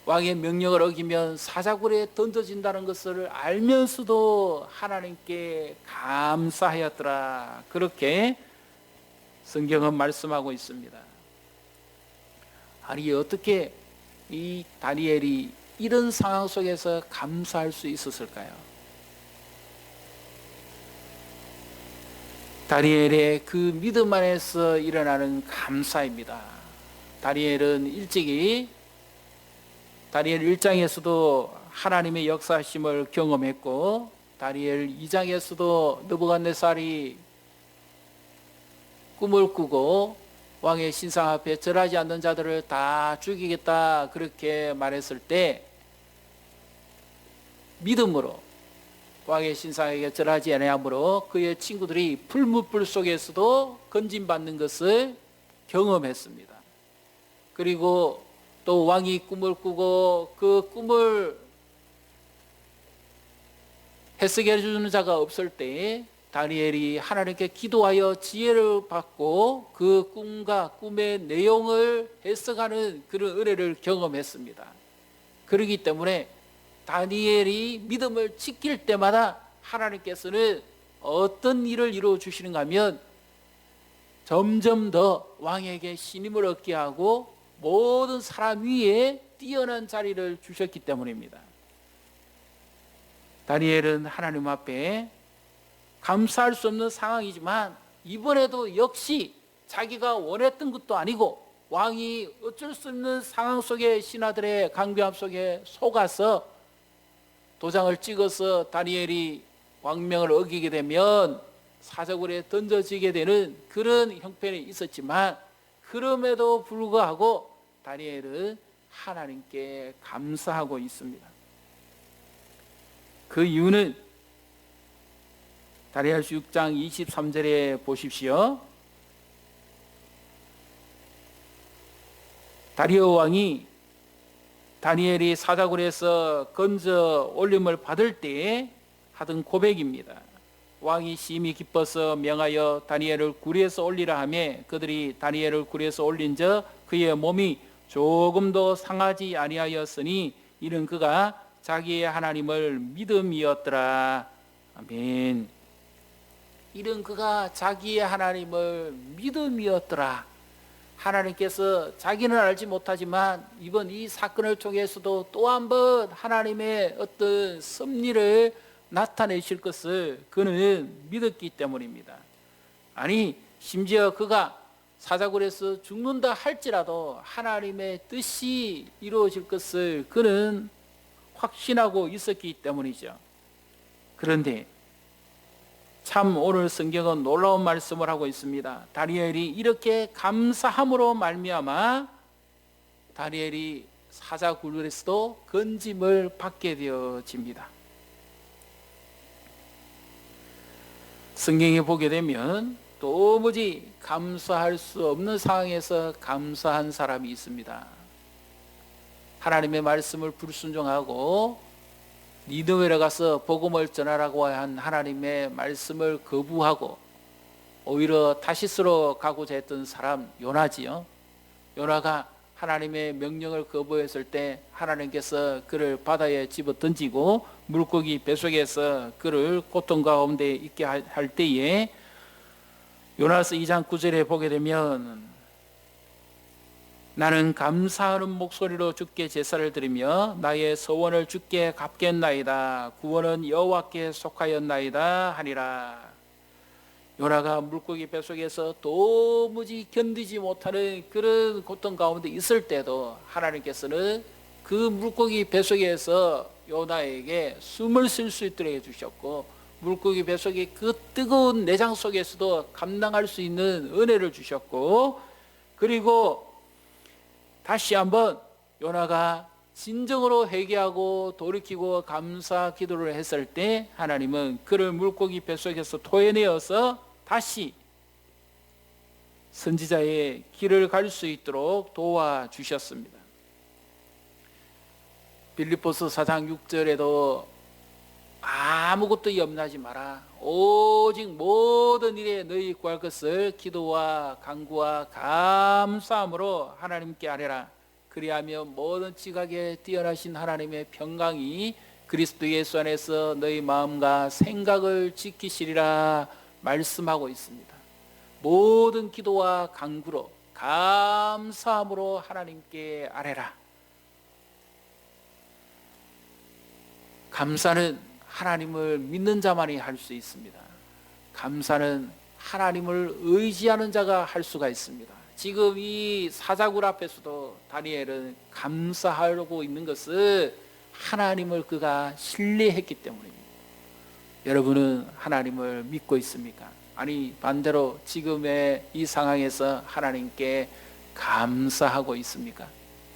왕의 명령을 어기면 사자굴에 던져진다는 것을 알면서도 하나님께 감사하였더라 그렇게 성경은 말씀하고 있습니다. 아니 어떻게 이 다니엘이 이런 상황 속에서 감사할 수 있었을까요? 다니엘의 그 믿음 안에서 일어나는 감사입니다. 다니엘은 일찍이 다니엘 1장에서도 하나님의 역사하심을 경험했고 다니엘 2장에서도 느부갓네살이 꿈을 꾸고 왕의 신상 앞에 절하지 않는 자들을 다 죽이겠다 그렇게 말했을 때 믿음으로 왕의 신상에게 절하지 아니함으로 그의 친구들이 풀무불 속에서도 건진받는 것을 경험했습니다. 그리고 또 왕이 꿈을 꾸고 그 꿈을 해석해 주는 자가 없을 때 다니엘이 하나님께 기도하여 지혜를 받고 그 꿈과 꿈의 내용을 해석하는 그런 은혜를 경험했습니다. 그렇기 때문에 다니엘이 믿음을 지킬 때마다 하나님께서는 어떤 일을 이루어 주시는가 하면 점점 더 왕에게 신임을 얻게 하고 모든 사람 위에 뛰어난 자리를 주셨기 때문입니다. 다니엘은 하나님 앞에 감사할 수 없는 상황이지만 이번에도 역시 자기가 원했던 것도 아니고 왕이 어쩔 수 없는 상황 속에 신하들의 강변함 속에 속아서 도장을 찍어서 다니엘이 왕명을 어기게 되면 사자굴에 던져지게 되는 그런 형편이 있었지만 그럼에도 불구하고 다니엘은 하나님께 감사하고 있습니다. 그 이유는 다니엘서 6장 23절에 보십시오. 다리오 왕이 다니엘이 사자굴에서 건져 올림을 받을 때 하던 고백입니다. 왕이 심히 기뻐서 명하여 다니엘을 구리에서 올리라 하며 그들이 다니엘을 구리에서 올린저 그의 몸이 조금도 상하지 아니하였으니 이는 그가 자기의 하나님을 믿음이었더라. 아멘. 이는 그가 자기의 하나님을 믿음이었더라. 하나님께서 자기는 알지 못하지만 이번 이 사건을 통해서도 또 한 번 하나님의 어떤 섭리를 나타내실 것을 그는 믿었기 때문입니다. 아니 심지어 그가 사자굴에서 죽는다 할지라도 하나님의 뜻이 이루어질 것을 그는 확신하고 있었기 때문이죠. 그런데 참 오늘 성경은 놀라운 말씀을 하고 있습니다. 다니엘이 이렇게 감사함으로 말미암아 다니엘이 사자굴에서도 건짐을 받게 되어집니다. 성경에 보게 되면 도무지 감사할 수 없는 상황에서 감사한 사람이 있습니다. 하나님의 말씀을 불순종하고 니느웨로 가서 복음을 전하라고 한 하나님의 말씀을 거부하고 오히려 타시스로 가고자 했던 사람 요나지요. 요나가 하나님의 명령을 거부했을 때 하나님께서 그를 바다에 집어 던지고 물고기 뱃속에서 그를 고통 가운데 있게 할 때에 요나서 2장 9절에 보게 되면 나는 감사하는 목소리로 주께 제사를 드리며 나의 서원을 주께 갚겠나이다. 구원은 여호와께 속하였나이다 하니라. 요나가 물고기 뱃속에서 도무지 견디지 못하는 그런 고통 가운데 있을 때도 하나님께서는 그 물고기 뱃속에서 요나에게 숨을 쉴 수 있도록 해주셨고 물고기 뱃속의 그 뜨거운 내장 속에서도 감당할 수 있는 은혜를 주셨고 그리고 다시 한번 요나가 진정으로 회개하고 돌이키고 감사 기도를 했을 때 하나님은 그를 물고기 뱃속에서 토해내어서 다시 선지자의 길을 갈 수 있도록 도와주셨습니다. 빌립보서 4장 6절에도 아무것도 염려하지 마라. 오직 모든 일에 너희 구할 것을 기도와 간구와 감사함으로 하나님께 아뢰라. 그리하면 모든 지각에 뛰어나신 하나님의 평강이 그리스도 예수 안에서 너희 마음과 생각을 지키시리라 말씀하고 있습니다. 모든 기도와 간구로 감사함으로 하나님께 아뢰라. 감사는 하나님을 믿는 자만이 할 수 있습니다. 감사는 하나님을 의지하는 자가 할 수가 있습니다. 지금 이 사자굴 앞에서도 다니엘은 감사하고 있는 것은 하나님을 그가 신뢰했기 때문입니다. 여러분은 하나님을 믿고 있습니까? 아니 반대로 지금의 이 상황에서 하나님께 감사하고 있습니까?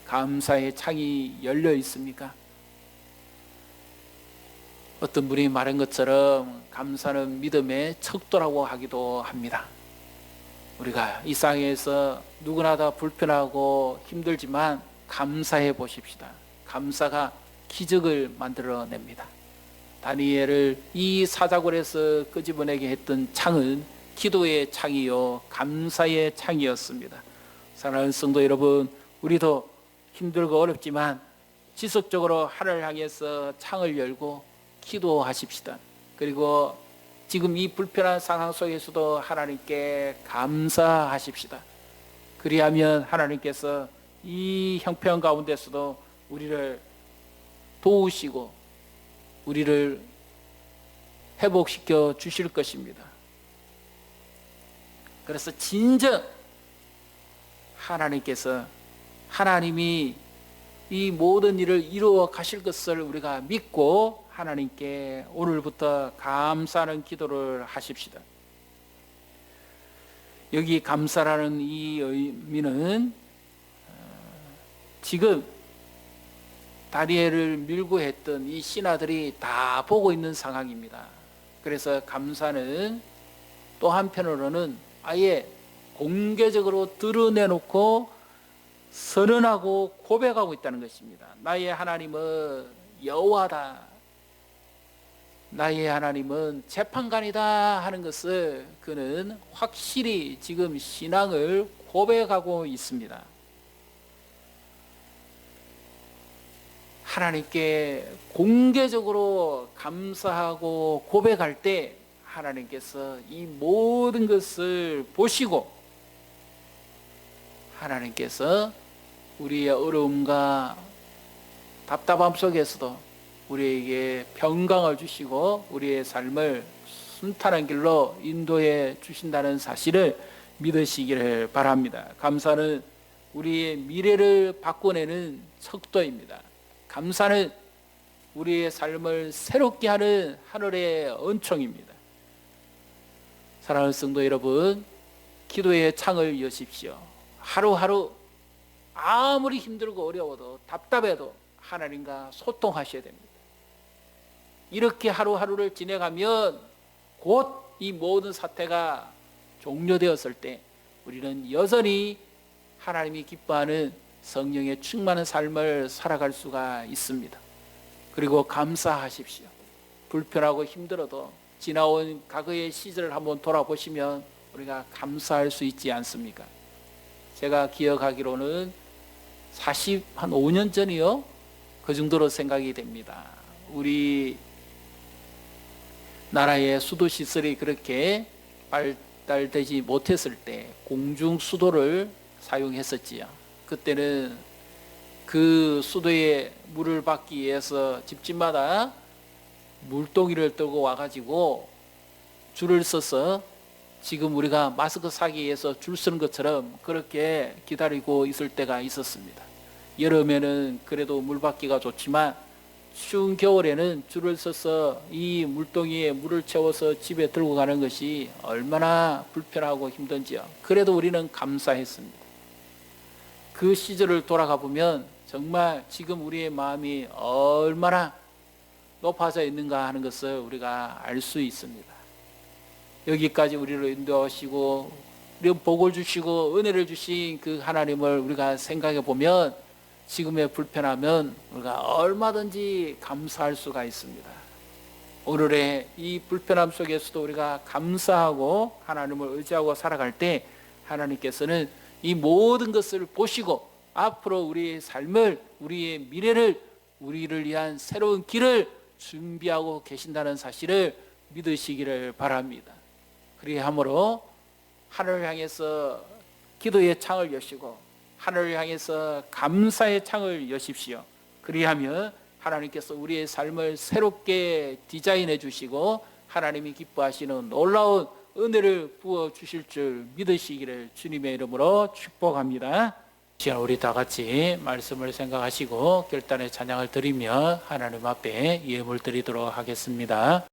감사의 창이 열려 있습니까? 어떤 분이 말한 것처럼 감사는 믿음의 척도라고 하기도 합니다. 우리가 이 상황에서 누구나 다 불편하고 힘들지만 감사해 보십시다. 감사가 기적을 만들어냅니다. 다니엘을 이 사자굴에서 끄집어내게 했던 창은 기도의 창이요 감사의 창이었습니다. 사랑하는 성도 여러분, 우리도 힘들고 어렵지만 지속적으로 하늘을 향해서 창을 열고 기도하십시다. 그리고 지금 이 불편한 상황 속에서도 하나님께 감사하십시다. 그리하면 하나님께서 이 형편 가운데서도 우리를 도우시고 우리를 회복시켜 주실 것입니다. 그래서 진정 하나님이 이 모든 일을 이루어 가실 것을 우리가 믿고 하나님께 오늘부터 감사하는 기도를 하십시다. 여기 감사라는 이 의미는 지금 다니엘을 밀고 했던 이 신하들이 다 보고 있는 상황입니다. 그래서 감사는 또 한편으로는 아예 공개적으로 드러내놓고 선언하고 고백하고 있다는 것입니다. 나의 하나님은 여호와다, 나의 하나님은 재판관이다 하는 것을 그는 확실히 지금 신앙을 고백하고 있습니다. 하나님께 공개적으로 감사하고 고백할 때 하나님께서 이 모든 것을 보시고 하나님께서 우리의 어려움과 답답함 속에서도 우리에게 평강을 주시고 우리의 삶을 순탄한 길로 인도해 주신다는 사실을 믿으시기를 바랍니다. 감사는 우리의 미래를 바꿔내는 척도입니다. 감사는 우리의 삶을 새롭게 하는 하늘의 은총입니다. 사랑하는 성도 여러분, 기도의 창을 여십시오. 하루하루 아무리 힘들고 어려워도 답답해도 하나님과 소통하셔야 됩니다. 이렇게 하루하루를 지내가면 곧 이 모든 사태가 종료되었을 때 우리는 여전히 하나님이 기뻐하는 성령의 충만한 삶을 살아갈 수가 있습니다. 그리고 감사하십시오. 불편하고 힘들어도 지나온 과거의 시절을 한번 돌아보시면 우리가 감사할 수 있지 않습니까? 제가 기억하기로는 5년 전이요, 그 정도로 생각이 됩니다. 우리 나라의 수도 시설이 그렇게 발달되지 못했을 때 공중 수도를 사용했었지요. 그때는 그 수도에 물을 받기 위해서 집집마다 물동이를 들고 와가지고 줄을 서서 지금 우리가 마스크 사기 위해서 줄 서는 것처럼 그렇게 기다리고 있을 때가 있었습니다. 여름에는 그래도 물 받기가 좋지만 추운 겨울에는 줄을 서서 이 물동이에 물을 채워서 집에 들고 가는 것이 얼마나 불편하고 힘든지요. 그래도 우리는 감사했습니다. 그 시절을 돌아가 보면 정말 지금 우리의 마음이 얼마나 높아져 있는가 하는 것을 우리가 알 수 있습니다. 여기까지 우리를 인도하시고 우리 복을 주시고 은혜를 주신 그 하나님을 우리가 생각해 보면 지금의 불편하면 우리가 얼마든지 감사할 수가 있습니다. 오늘의 이 불편함 속에서도 우리가 감사하고 하나님을 의지하고 살아갈 때 하나님께서는 이 모든 것을 보시고 앞으로 우리의 삶을, 우리의 미래를, 우리를 위한 새로운 길을 준비하고 계신다는 사실을 믿으시기를 바랍니다. 그리함으로 하늘을 향해서 기도의 창을 여시고 하늘을 향해서 감사의 창을 여십시오. 그리하면 하나님께서 우리의 삶을 새롭게 디자인해 주시고 하나님이 기뻐하시는 놀라운 은혜를 부어 주실 줄 믿으시기를 주님의 이름으로 축복합니다. 시간 우리 다 같이 말씀을 생각하시고 결단의 찬양을 드리며 하나님 앞에 예물 드리도록 하겠습니다.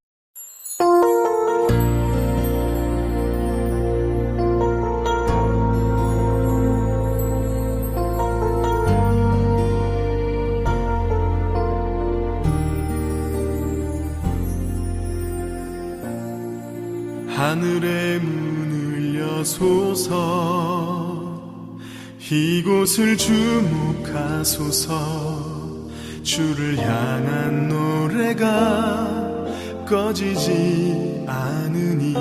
하늘의 문을 여소서 이곳을 주목하소서 주를 향한 노래가 꺼지지 않으니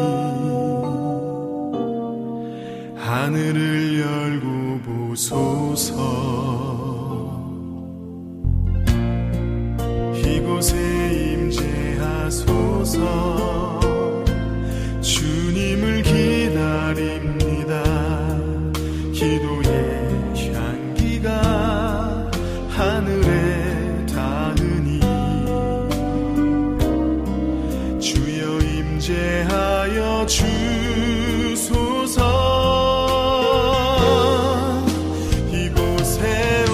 하늘을 열고 보소서 이곳에 임재하소서 주님을 기다립니다. 기도의 향기가 하늘에 닿으니 주여 임재하여 주소서 이곳에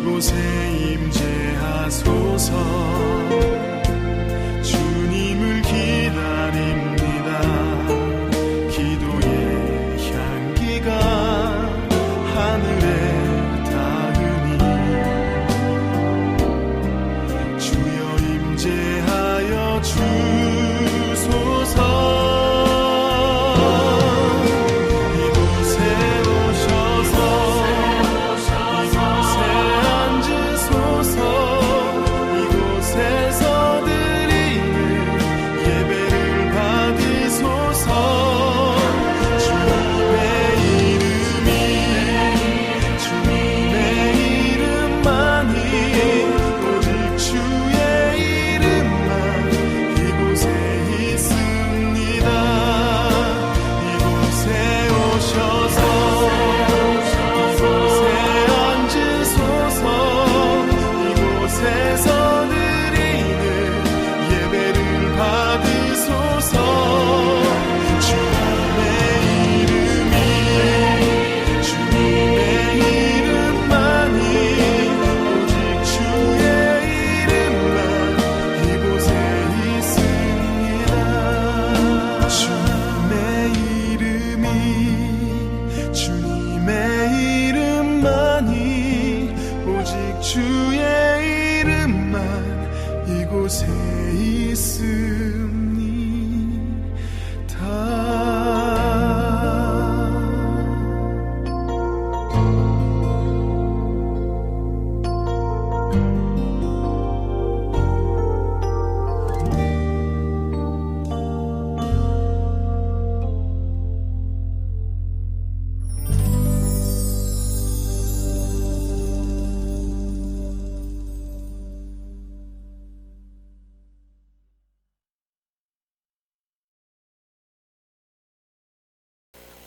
이곳에 임재하소서. 주님을 기다립니다. 기도의 향기가 하늘에 닿으니 주여 임재하여 주소서.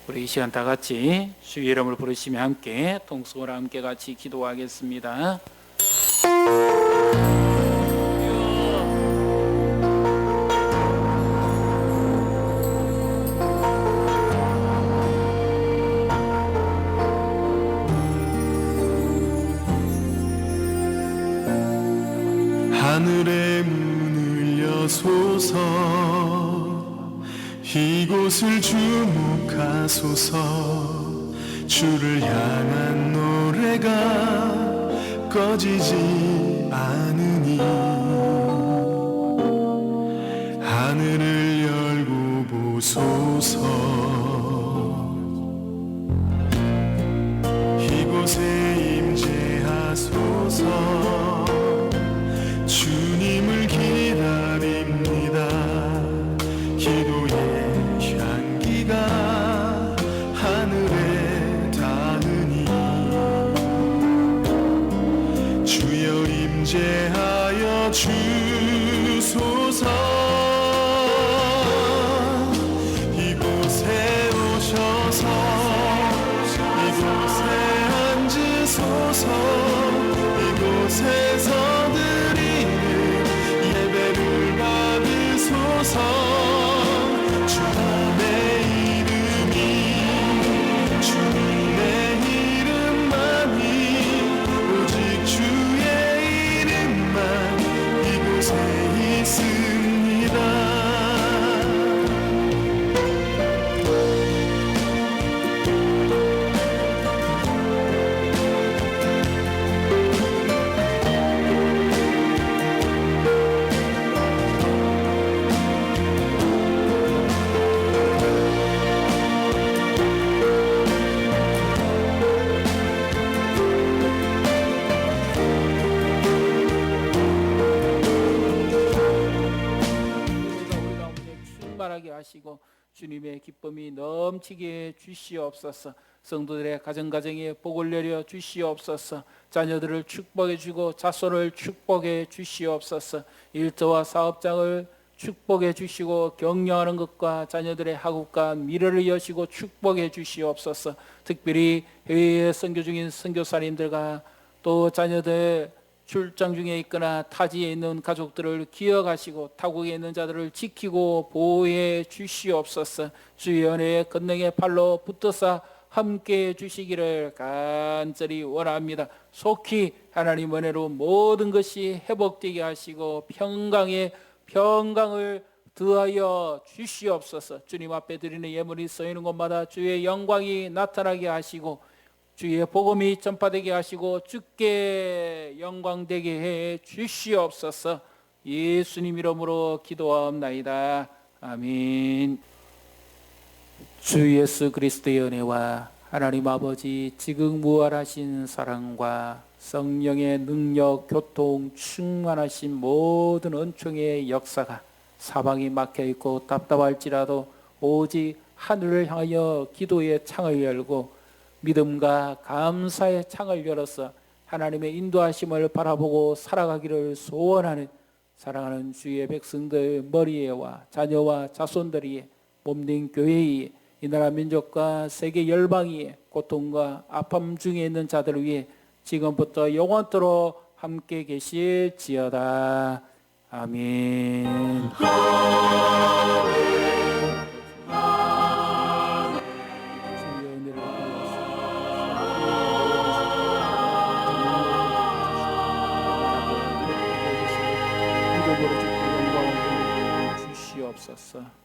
우리 이 시간 다 같이 주의 이름을 부르시며 함께 통성으로 함께 같이 기도하겠습니다. 하늘의 문을 여소서. 이곳을 주목하소서. 주를 향한 노래가 꺼지지 않으니 하늘을 열고 보소서. 이곳에 임재하소서. 주님을 기다립니다. 기도의 향기가 하늘에 닿으니 주여 임재하여 주소서. 이곳에 오셔서 이곳에 앉으소서. 이곳에서 드리는 예배를 받으소서. 하시고 주님의 기쁨이 넘치게 주시옵소서. 성도들의 가정가정에 복을 내려 주시옵소서. 자녀들을 축복해 주고 자손을 축복해 주시옵소서. 일터와 사업장을 축복해 주시고 격려하는 것과 자녀들의 학업과 미래를 여시고 축복해 주시옵소서. 특별히 해외에 선교 중인 선교사님들과 또 자녀들 출장 중에 있거나 타지에 있는 가족들을 기억하시고 타국에 있는 자들을 지키고 보호해 주시옵소서. 주의 은혜의 권능의 팔로 붙어서 함께 해주시기를 간절히 원합니다. 속히 하나님 은혜로 모든 것이 회복되게 하시고 평강을 더하여 주시옵소서. 주님 앞에 드리는 예물이 쏘이는 곳마다 주의 영광이 나타나게 하시고 주의 복음이 전파되게 하시고 주께 영광되게 해 주시옵소서. 예수님 이름으로 기도하옵나이다. 아멘. 주 예수 그리스도의 은혜와 하나님 아버지 지극 무한하신 사랑과 성령의 능력, 교통, 충만하신 모든 은총의 역사가 사방이 막혀있고 답답할지라도 오직 하늘을 향하여 기도의 창을 열고 믿음과 감사의 창을 열어서 하나님의 인도하심을 바라보고 살아가기를 소원하는 사랑하는 주의 백성들 머리에와 자녀와 자손들이 몸된 교회에 이 나라 민족과 세계 열방이 고통과 아픔 중에 있는 자들을 위해 지금부터 영원토록 함께 계실지어다. 아멘. 이름으로 주께 영광을 주시옵소서.